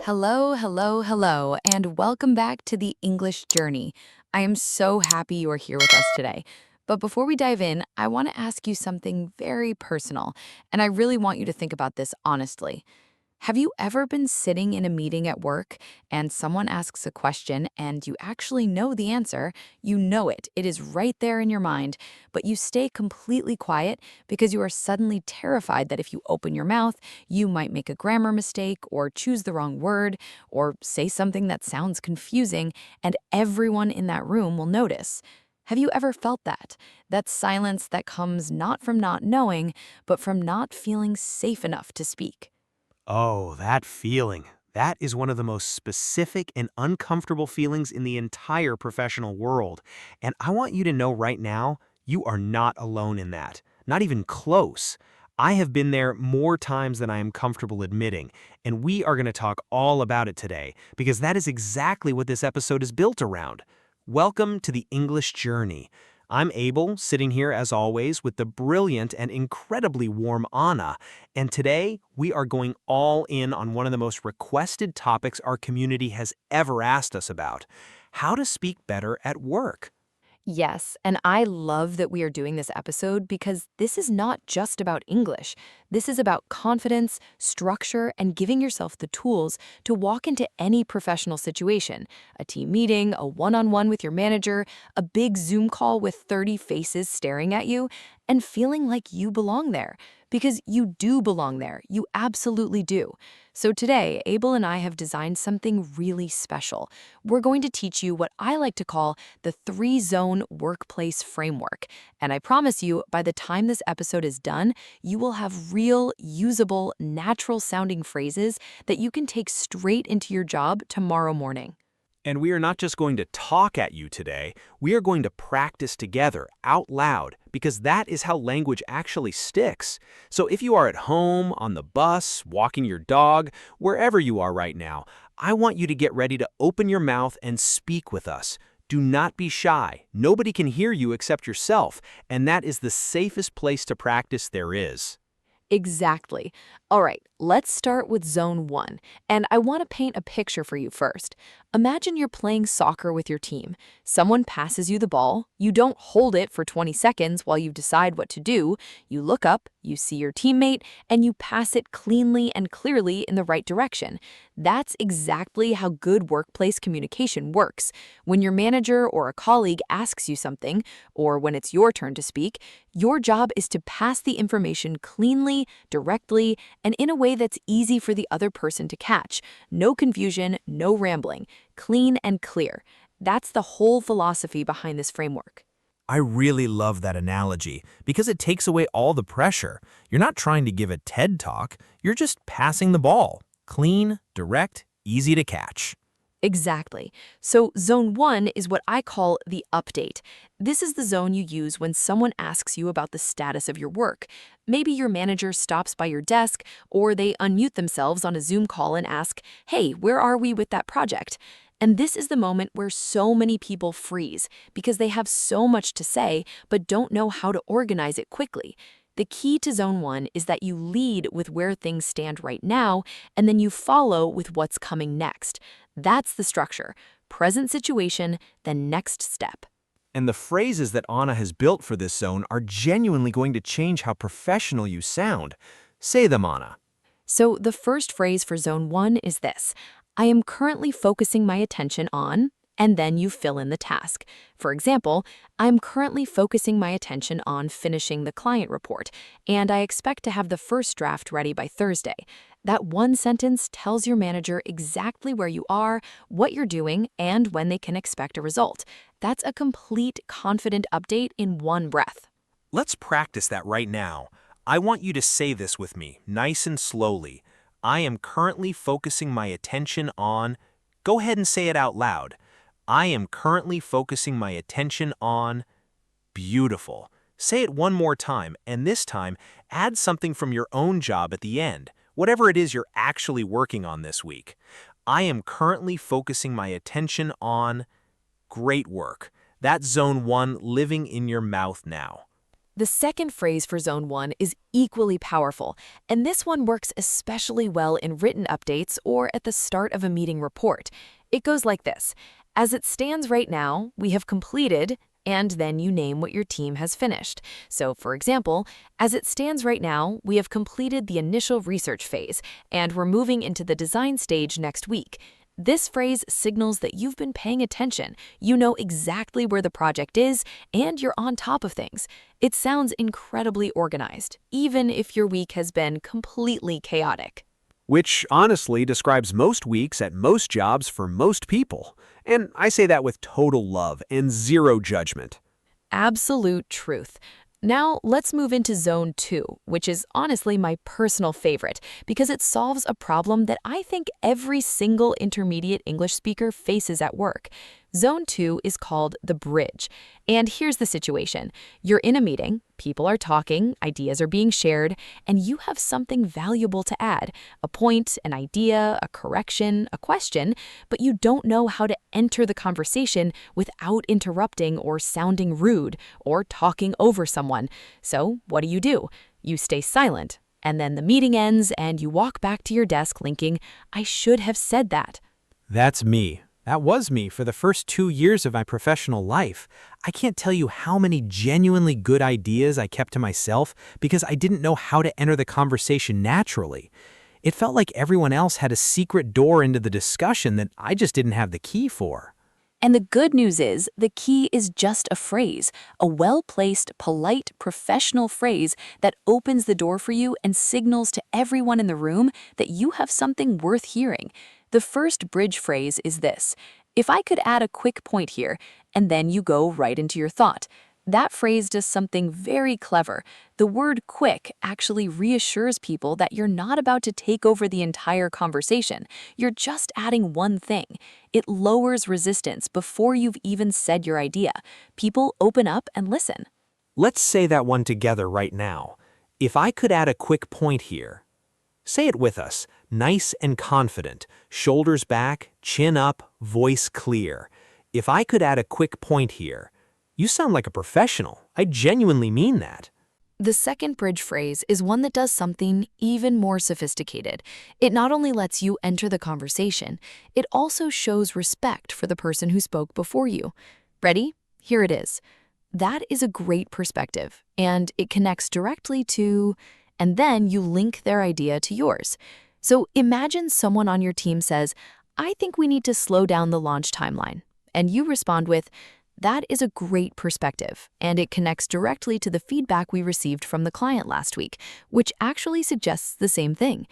Hello, hello, hello, and welcome back to the English Journey. I am so happy you are here with us today. But before we dive in, I want to ask you something very personal, and I really want you to think about this honestly. Have you ever been sitting in a meeting at work and someone asks a question and you actually know the answer? You know it, it is right there in your mind, but you stay completely quiet because you are suddenly terrified that if you open your mouth, you might make a grammar mistake or choose the wrong word or say something that sounds confusing, and everyone in that room will notice. Have you ever felt that? That silence that comes not from not knowing, but from not feeling safe enough to speak. Oh, that feeling. That is one of the most specific and uncomfortable feelings in the entire professional world. And I want you to know right now, you are not alone in that. Not even close. I have been there more times than I am comfortable admitting, and we are going to talk all about it today, because that is exactly what this episode is built around. Welcome to the English Journey. I'm Abel, sitting here as always with the brilliant and incredibly warm Anna, and today we are going all in on one of the most requested topics our community has ever asked us about: how to speak better at work. Yes, and I love that we are doing this episode because this is not just about English. This is about confidence, structure, and giving yourself the tools to walk into any professional situation: a team meeting, a one-on-one with your manager, a big Zoom call with 30 faces staring at you, and feeling like you belong there. Because you do belong there. You absolutely do. So today, Abel and I have designed something really special. We're going to teach you what I like to call the three-zone workplace framework. And I promise you, by the time this episode is done, you will have real, usable, natural-sounding phrases that you can take straight into your job tomorrow morning. And we are not just going to talk at you today, we are going to practice together out loud, because that is how language actually sticks. So if you are at home, on the bus, walking your dog, wherever you are right now, I want you to get ready to open your mouth and speak with us. Do not be shy. Nobody can hear you except yourself, and that is the safest place to practice there is. Exactly. All right, let's start with zone one. And I want to paint a picture for you first. Imagine you're playing soccer with your team. Someone passes you the ball. You don't hold it for 20 seconds while you decide what to do. You look up, you see your teammate, and you pass it cleanly and clearly in the right direction. That's exactly how good workplace communication works. When your manager or a colleague asks you something, or when it's your turn to speak, your job is to pass the information cleanly, directly, and in a way that's easy for the other person to catch. No confusion, no rambling. Clean and clear. That's the whole philosophy behind this framework. I really love that analogy because it takes away all the pressure. You're not trying to give a TED talk, you're just passing the ball. Clean, direct, easy to catch. Exactly. So zone one is what I call the update. This is the zone you use when someone asks you about the status of your work. Maybe your manager stops by your desk, or they unmute themselves on a Zoom call and ask, "Hey, where are we with that project?" And this is the moment where so many people freeze because they have so much to say but don't know how to organize it quickly. The key to zone one is that you lead with where things stand right now, and then you follow with what's coming next. That's the structure: present situation, then next step. And the phrases that Anna has built for this zone are genuinely going to change how professional you sound. Say them, Anna. So the first phrase for zone one is this: I am currently focusing my attention on, and then you fill in the task. For example, I'm currently focusing my attention on finishing the client report, and I expect to have the first draft ready by Thursday. That one sentence tells your manager exactly where you are, what you're doing, and when they can expect a result. That's a complete, confident update in one breath. Let's practice that right now. I want you to say this with me, nice and slowly. I am currently focusing my attention on. Go ahead and say it out loud. I am currently focusing my attention on. Beautiful. Say it one more time, and this time, add something from your own job at the end, whatever it is you're actually working on this week. I am currently focusing my attention on. Great work. That's zone one living in your mouth now. The second phrase for Zone 1 is equally powerful, and this one works especially well in written updates or at the start of a meeting report. It goes like this: as it stands right now, we have completed, and then you name what your team has finished. So, for example, as it stands right now, we have completed the initial research phase, and we're moving into the design stage next week. This phrase signals that you've been paying attention, you know exactly where the project is, and you're on top of things. It sounds incredibly organized, even if your week has been completely chaotic. Which honestly describes most weeks at most jobs for most people. And I say that with total love and zero judgment. Absolute truth. Now, let's move into Zone 2, which is honestly my personal favorite because it solves a problem that I think every single intermediate English speaker faces at work. Zone 2 is called the bridge. And here's the situation. You're in a meeting, people are talking, ideas are being shared, and you have something valuable to add, a point, an idea, a correction, a question, but you don't know how to enter the conversation without interrupting or sounding rude or talking over someone. So what do? You stay silent, and then the meeting ends and you walk back to your desk thinking, I should have said that. That's me. That was me for the first 2 years of my professional life. I can't tell you how many genuinely good ideas I kept to myself because I didn't know how to enter the conversation naturally. It felt like everyone else had a secret door into the discussion that I just didn't have the key for. And the good news is, the key is just a phrase, a well-placed, polite, professional phrase that opens the door for you and signals to everyone in the room that you have something worth hearing. The first bridge phrase is this: if I could add a quick point here, and then you go right into your thought. That phrase does something very clever. The word quick actually reassures people that you're not about to take over the entire conversation. You're just adding one thing. It lowers resistance before you've even said your idea. People open up and listen. Let's say that one together right now. If I could add a quick point here. Say it with us. Nice and confident. Shoulders back, chin up, voice clear. If I could add a quick point here. You sound like a professional. I genuinely mean that. The second bridge phrase is one that does something even more sophisticated. It not only lets you enter the conversation, it also shows respect for the person who spoke before you. Ready? Here it is. That is a great perspective, and it connects directly to, and then you link their idea to yours. So imagine someone on your team says, I think we need to slow down the launch timeline. And you respond with, that is a great perspective, and it connects directly to the feedback we received from the client last week, which actually suggests the same thing.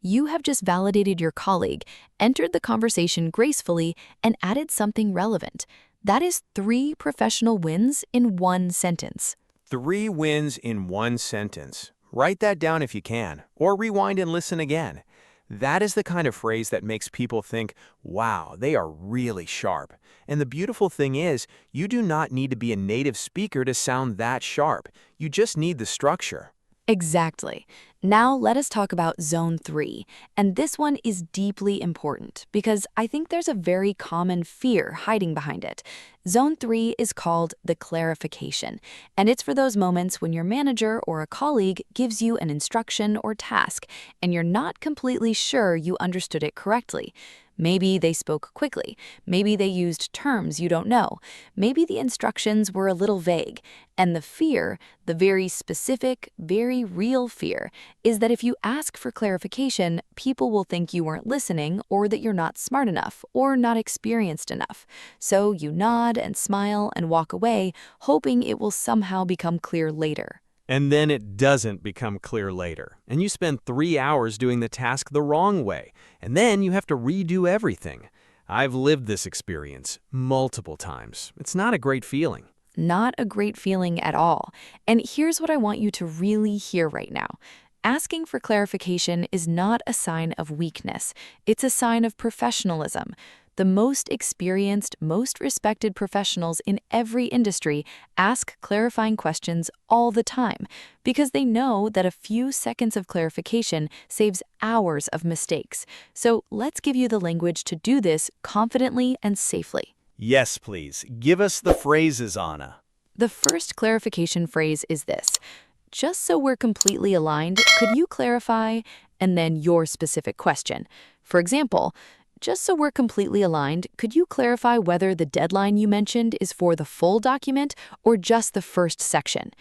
You have just validated your colleague, entered the conversation gracefully, and added something relevant. That is 3 professional wins in one sentence. 3 wins in one sentence. Write that down if you can, or rewind and listen again. That is the kind of phrase that makes people think, wow, they are really sharp. And the beautiful thing is, you do not need to be a native speaker to sound that sharp. You just need the structure. Exactly. Now let us talk about Zone 3. And this one is deeply important because I think there's a very common fear hiding behind it. Zone 3 is called the clarification, and it's for those moments when your manager or a colleague gives you an instruction or task, and you're not completely sure you understood it correctly. Maybe they spoke quickly. Maybe they used terms you don't know. Maybe the instructions were a little vague. And the fear, the very specific, very real fear, is that if you ask for clarification, people will think you weren't listening or that you're not smart enough or not experienced enough. So you nod and smile and walk away, hoping it will somehow become clear later. And then it doesn't become clear later, and you spend 3 hours doing the task the wrong way, and then you have to redo everything. I've lived this experience multiple times. It's not a great feeling. Not a great feeling at all. And here's what I want you to really hear right now. Asking for clarification is not a sign of weakness. It's a sign of professionalism. The most experienced, most respected professionals in every industry ask clarifying questions all the time because they know that a few seconds of clarification saves hours of mistakes. So let's give you the language to do this confidently and safely. Yes, please. Give us the phrases, Anna. The first clarification phrase is this: just so we're completely aligned, could you clarify? And then your specific question. For example, just so we're completely aligned, could you clarify whether the deadline you mentioned is for the full document or just the first section?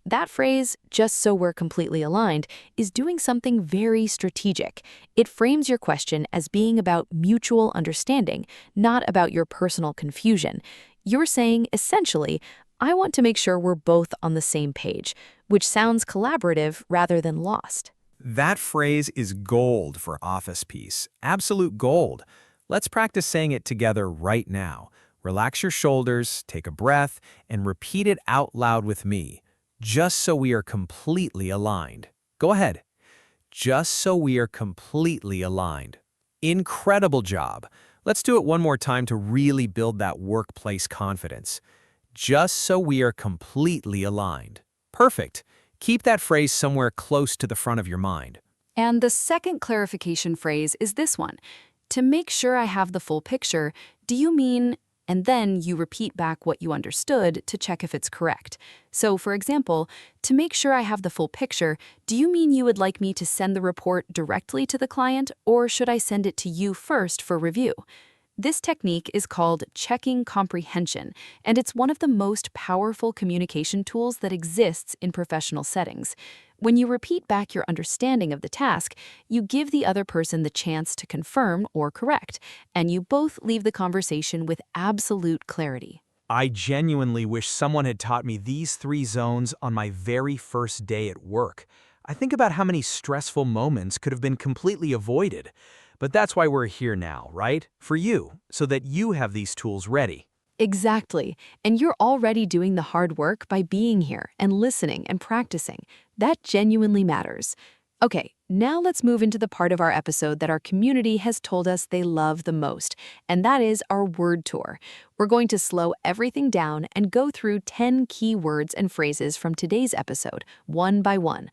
That phrase, just so we're completely aligned, is doing something very strategic. It frames your question as being about mutual understanding, not about your personal confusion. You're saying, essentially, I want to make sure we're both on the same page, which sounds collaborative rather than lost. That phrase is gold for office peace, absolute gold. Let's practice saying it together right now. Relax your shoulders, take a breath, and repeat it out loud with me, just so we are completely aligned. Go ahead. Just so we are completely aligned. Incredible job. Let's do it one more time to really build that workplace confidence. Just so we are completely aligned. Perfect. Keep that phrase somewhere close to the front of your mind. And the second clarification phrase is this one. To make sure I have the full picture, do you mean, and then you repeat back what you understood to check if it's correct. So, for example, to make sure I have the full picture, do you mean you would like me to send the report directly to the client, or should I send it to you first for review? This technique is called checking comprehension, and it's one of the most powerful communication tools that exists in professional settings. When you repeat back your understanding of the task, you give the other person the chance to confirm or correct, and you both leave the conversation with absolute clarity. I genuinely wish someone had taught me these 3 zones on my very first day at work. I think about how many stressful moments could have been completely avoided. But that's why we're here now, right? For you, so that you have these tools ready. Exactly. And you're already doing the hard work by being here and listening and practicing. That genuinely matters. Okay, now let's move into the part of our episode that our community has told us they love the most, and that is our word tour. We're going to slow everything down and go through 10 key words and phrases from today's episode, one by one.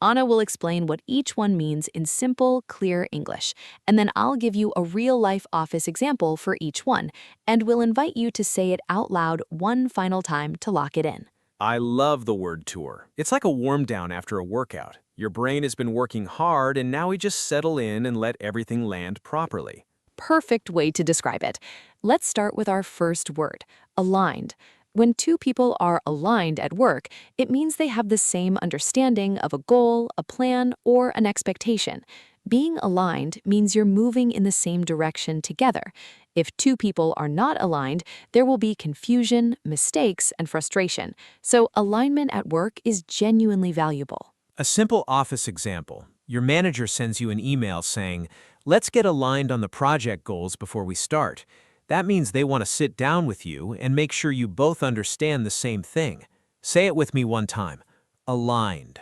Anna will explain what each one means in simple, clear English, and then I'll give you a real-life office example for each one, and we'll invite you to say it out loud one final time to lock it in. I love the word tour. It's like a warm down after a workout. Your brain has been working hard and now we just settle in and let everything land properly. Perfect way to describe it. Let's start with our first word, aligned. When two people are aligned at work, it means they have the same understanding of a goal, a plan, or an expectation. Being aligned means you're moving in the same direction together. If two people are not aligned, there will be confusion, mistakes, and frustration. So alignment at work is genuinely valuable. A simple office example. Your manager sends you an email saying, "Let's get aligned on the project goals before we start." That means they want to sit down with you and make sure you both understand the same thing. Say it with me one time. Aligned.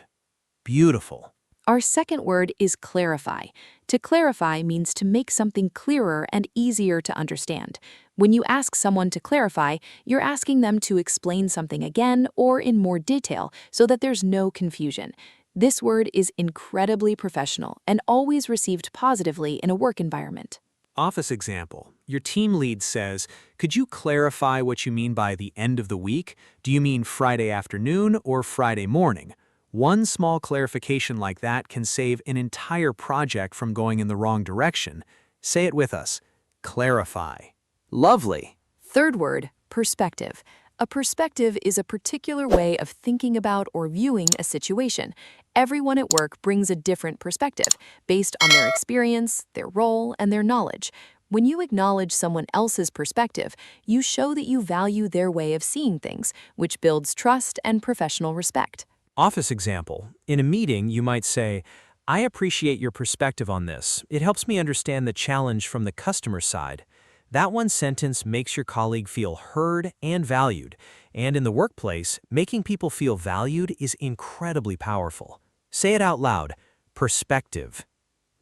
Beautiful. Our second word is clarify. To clarify means to make something clearer and easier to understand. When you ask someone to clarify, you're asking them to explain something again or in more detail so that there's no confusion. This word is incredibly professional and always received positively in a work environment. Office example. Your team lead says, "Could you clarify what you mean by the end of the week? Do you mean Friday afternoon or Friday morning?" One small clarification like that can save an entire project from going in the wrong direction. Say it with us. Clarify. Lovely. Third word, perspective. A perspective is a particular way of thinking about or viewing a situation. Everyone at work brings a different perspective based on their experience, their role, and their knowledge. When you acknowledge someone else's perspective, you show that you value their way of seeing things, which builds trust and professional respect. Office example. In a meeting, you might say, "I appreciate your perspective on this. It helps me understand the challenge from the customer side." That one sentence makes your colleague feel heard and valued. And in the workplace, making people feel valued is incredibly powerful. Say it out loud. Perspective.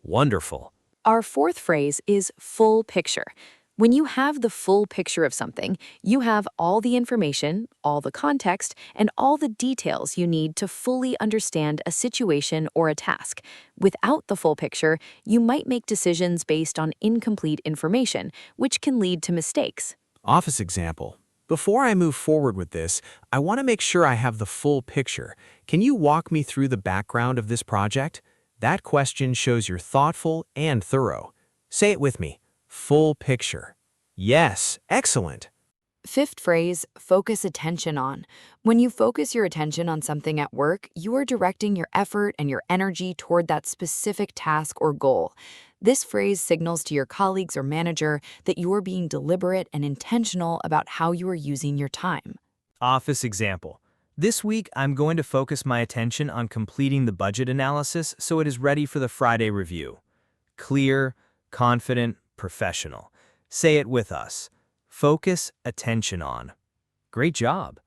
Wonderful. Our fourth phrase is full picture. When you have the full picture of something, you have all the information, all the context, and all the details you need to fully understand a situation or a task. Without the full picture, you might make decisions based on incomplete information, which can lead to mistakes. Office example. Before I move forward with this, I want to make sure I have the full picture. Can you walk me through the background of this project? That question shows you're thoughtful and thorough. Say it with me. Full picture. Yes, excellent. Fifth phrase, focus attention on. When you focus your attention on something at work, you are directing your effort and your energy toward that specific task or goal. This phrase signals to your colleagues or manager that you are being deliberate and intentional about how you are using your time. Office example. This week, I'm going to focus my attention on completing the budget analysis so it is ready for the Friday review. Clear, confident, professional. Say it with us. Focus attention on. Great job.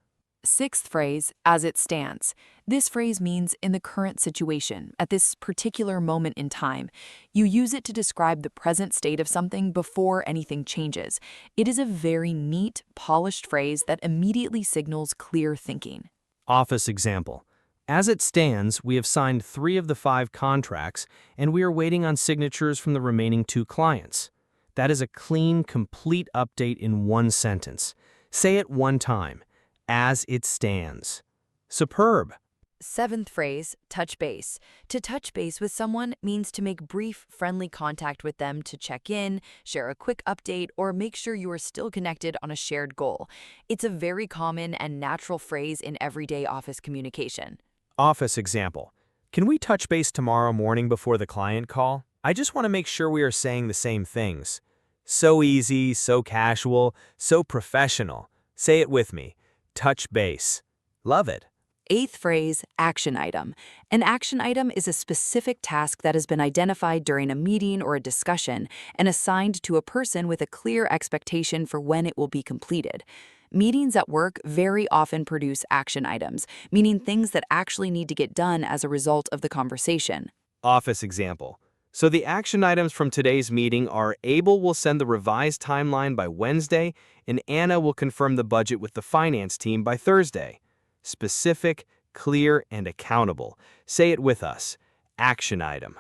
Sixth phrase, as it stands. This phrase means in the current situation, at this particular moment in time. You use it to describe the present state of something before anything changes. It is a very neat, polished phrase that immediately signals clear thinking. Office example. As it stands, we have signed 3 of the 5 contracts, and we are waiting on signatures from the remaining 2 clients. That is a clean, complete update in one sentence. Say it one time. As it stands. Superb. Seventh phrase, touch base. To touch base with someone means to make brief, friendly contact with them to check in, share a quick update, or make sure you are still connected on a shared goal. It's a very common and natural phrase in everyday office communication. Office example. Can we touch base tomorrow morning before the client call? I just want to make sure we are saying the same things. So easy, so casual, so professional. Say it with me. Touch base. Love it. Eighth phrase, action item. An action item is a specific task that has been identified during a meeting or a discussion and assigned to a person with a clear expectation for when it will be completed. Meetings at work very often produce action items, meaning things that actually need to get done as a result of the conversation. Office example. So the action items from today's meeting are Abel will send the revised timeline by Wednesday, and Anna will confirm the budget with the finance team by Thursday. Specific, clear, and accountable. Say it with us. Action item.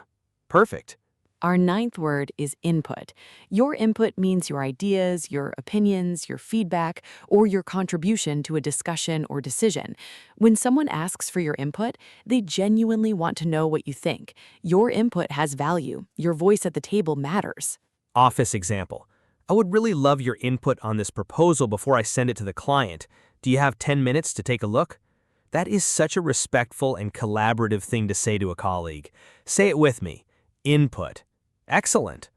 Perfect. Our ninth word is input. Your input means your ideas, your opinions, your feedback, or your contribution to a discussion or decision. When someone asks for your input, they genuinely want to know what you think. Your input has value. Your voice at the table matters. Office example. I would really love your input on this proposal before I send it to the client. Do you have 10 minutes to take a look? That is such a respectful and collaborative thing to say to a colleague. Say it with me. Input. Excellent.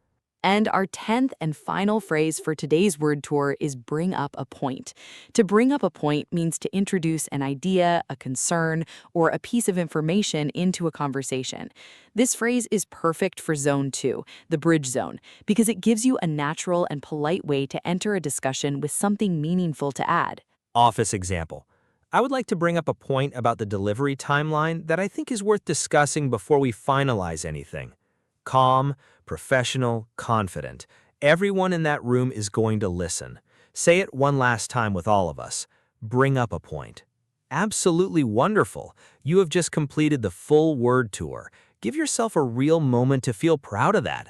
And our 10th and final phrase for today's word tour is bring up a point. To bring up a point means to introduce an idea, a concern, or a piece of information into a conversation. This phrase is perfect for zone 2, the bridge zone, because it gives you a natural and polite way to enter a discussion with something meaningful to add. Office example. I would like to bring up a point about the delivery timeline that I think is worth discussing before we finalize anything. Calm, professional, confident. Everyone in that room is going to listen. Say it one last time with all of us. Bring up a point. Absolutely wonderful. You have just completed the full word tour. Give yourself a real moment to feel proud of that.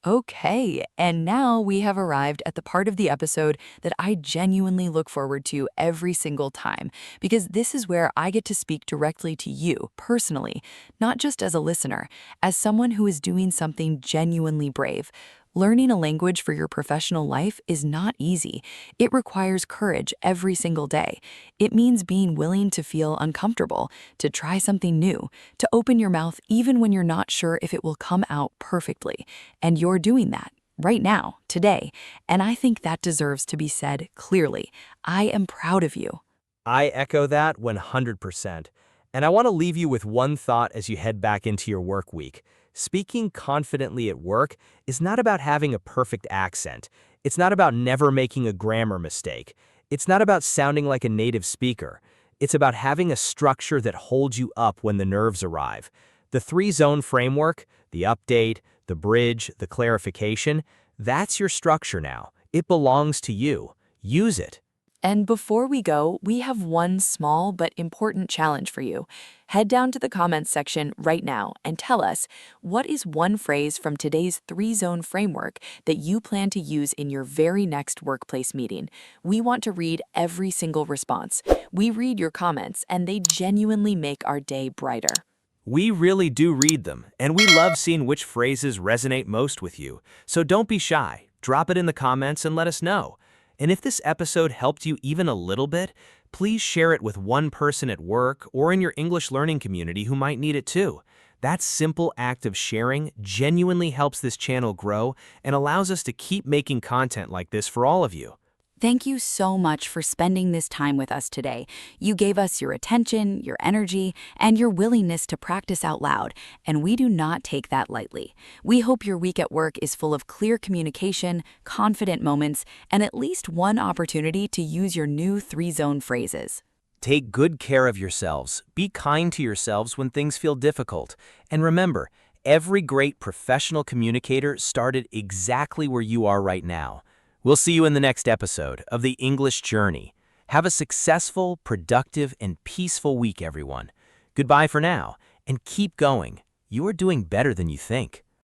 Okay, and now we have arrived at the part of the episode that I genuinely look forward to every single time, because this is where I get to speak directly to you, personally, not just as a listener, as someone who is doing something genuinely brave. Learning a language for your professional life is not easy. It requires courage every single day. It means being willing to feel uncomfortable, to try something new, to open your mouth even when you're not sure if it will come out perfectly. And you're doing that right now, today. And I think that deserves to be said clearly. I am proud of you. I echo that 100%. And I want to leave you with one thought as you head back into your work week. Speaking confidently at work is not about having a perfect accent. It's not about never making a grammar mistake. It's not about sounding like a native speaker. It's about having a structure that holds you up when the nerves arrive. The 3-zone framework, the update, the bridge, the clarification, that's your structure now. It belongs to you. Use it. And before we go, we have one small but important challenge for you. Head down to the comments section right now and tell us, what is one phrase from today's three-zone framework that you plan to use in your very next workplace meeting? We want to read every single response. We read your comments, and they genuinely make our day brighter. We really do read them, and we love seeing which phrases resonate most with you. So don't be shy. Drop it in the comments and let us know. And if this episode helped you even a little bit, please share it with one person at work or in your English learning community who might need it too. That simple act of sharing genuinely helps this channel grow and allows us to keep making content like this for all of you. Thank you so much for spending this time with us today. You gave us your attention, your energy, and your willingness to practice out loud, and we do not take that lightly. We hope your week at work is full of clear communication, confident moments, and at least one opportunity to use your new three-zone phrases. Take good care of yourselves. Be kind to yourselves when things feel difficult. And remember, every great professional communicator started exactly where you are right now. We'll see you in the next episode of The English Journey. Have a successful, productive, and peaceful week, everyone. Goodbye for now, and keep going. You are doing better than you think.